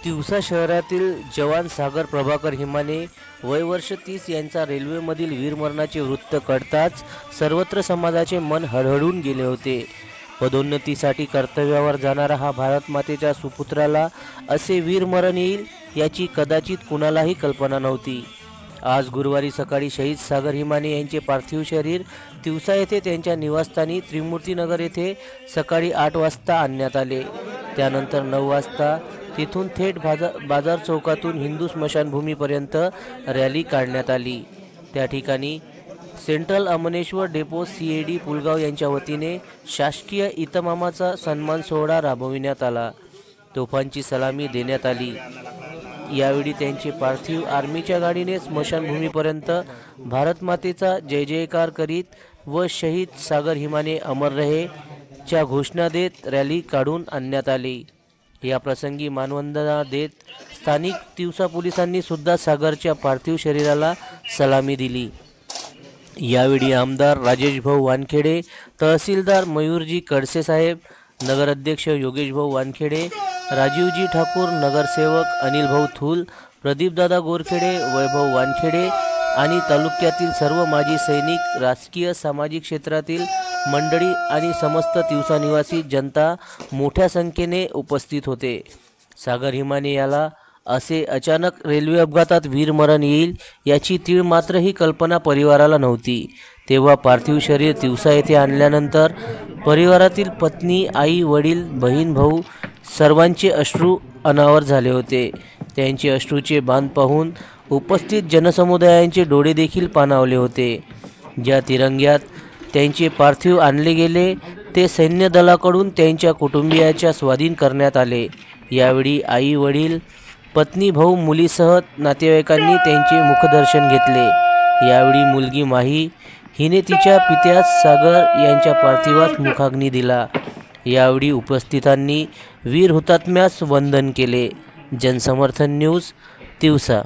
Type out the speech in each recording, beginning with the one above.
तिवसा शहरातील जवान सागर प्रभाकर हिमाने वय वर्ष 30 यांचा रेल्वेमधील वीरमरणाचे वृत्त कळताच सर्वत्र समाजाचे मन हळहळून गेले होते. पदोन्नतीसाठी कर्तव्यावर जाणारा हा भारत मातेच्या सुपुत्राला असे वीरमरण येईल याची कदाचित कुणालाही कल्पना नव्हती. आज गुरुवारी सकाळी शहीद सागर हिमाने यांचे पार्थिव शरीर तिवसा येथे त्यांच्या निवासस्थानी त्रिमूर्तीनगर येथे सकाळी 8 वाजता आणण्यात आले. त्यानंतर 9 वाजता तिथून थेट बाजार चौकातून हिंदू स्मशानभूमीपर्यंत रॅली काढण्यात आली. त्या ठिकाणी सेंट्रल अमनेश्वर डेपो CAD पुलगाव यांच्या वतीने शासकीय इतमामाचा सन्मान सोहळा राबविण्यात आला. तोफांची सलामी देण्यात आली. यावेळी त्यांचे पार्थिव आर्मीच्या गाडीने स्मशानभूमीपर्यंत भारत मातेचा जय जयकार करीत व शहीद सागर हिमाने अमर रहे च्या घोषणा देत रॅली काढून आणण्यात आली. या प्रसंगी मानवंदना देत स्थानिक तिवसा पोलिसांनी सुद्धा सागरच्या पार्थिव शरीराला सलामी दिली. यावेळी आमदार राजेश भाऊ वानखेडे, तहसीलदार मयूरजी कडसे साहेब, नगराध्यक्ष योगेश भाऊ वानखेडे, राजीवजी ठाकूर, नगरसेवक अनिल भाऊ थूल, प्रदीपदादा गोरखेडे, वैभव वानखेडे आणि तालुक्यातील सर्व माजी सैनिक, राजकीय सामाजिक क्षेत्रातील मंडळी आणि समस्त तिवसा निवासी जनता मोठ्या संख्येने उपस्थित होते. सागर हिमाने याला असे अचानक रेल्वे अपघातात वीरमरण येईल याची तीळ मात्रही कल्पना परिवाराला नव्हती. तेव्हा पार्थिव शरीर तिवसा येथे आणल्यानंतर परिवारातील पत्नी, आई, वडील, बहीण, भाऊ सर्वांचे अश्रू अनावर झाले होते. त्यांचे अश्रूचे बांध पाहून उपस्थित जनसमुदायांचे डोळे देखील पाणावले होते. ज्या तिरंग्यात त्यांचे पार्थिव आणले गेले ते सैन्य दलाकडून त्यांच्या कुटुंबियाच्या स्वाधीन करण्यात आले. यावेळी आई, वडील, पत्नी, भाऊ, मुलीसह नातेवाईकांनी त्यांचे मुखदर्शन घेतले. यावेळी मुलगी माही हिने तिच्या पित्यास सागर यांच्या पार्थिवास मुखाग्नी दिला. यावेळी उपस्थितांनी वीर हुतात्म्यास वंदन केले. जनसमर्थन न्यूज, तिवसा.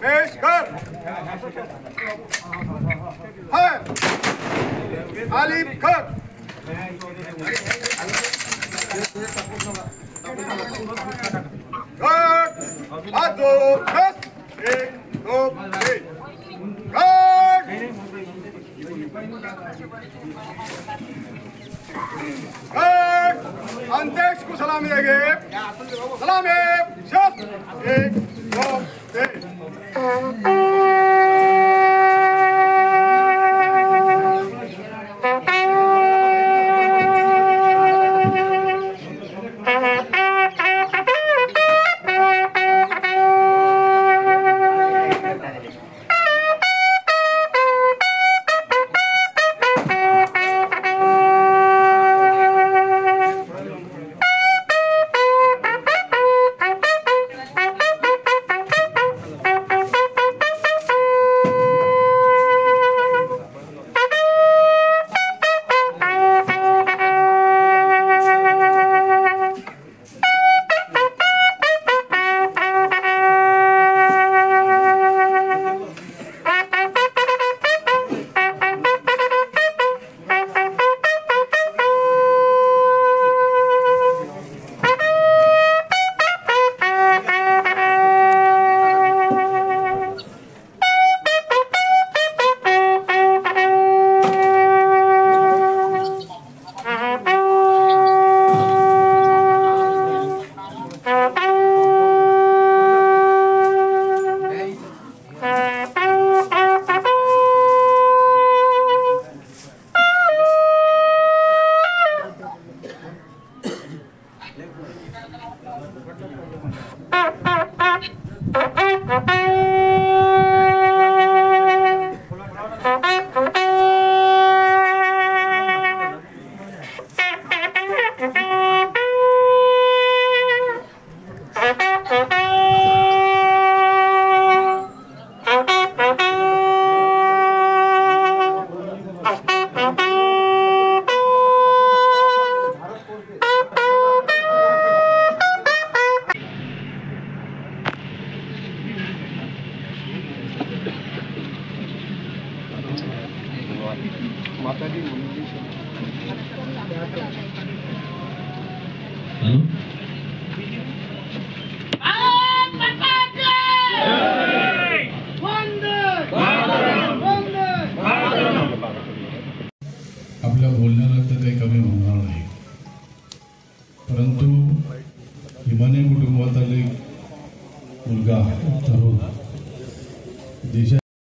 पेश कर है आलिफ कर हाथ दो 10 1 2 3 अंत्येश को सलामी देंगे. सलामी शब्द 1 2 3. आपल्या बोलण्याला तर काही कमी होणार नाही, परंतु हिमानी कुटुंबात आले मुलगा तरुण देशा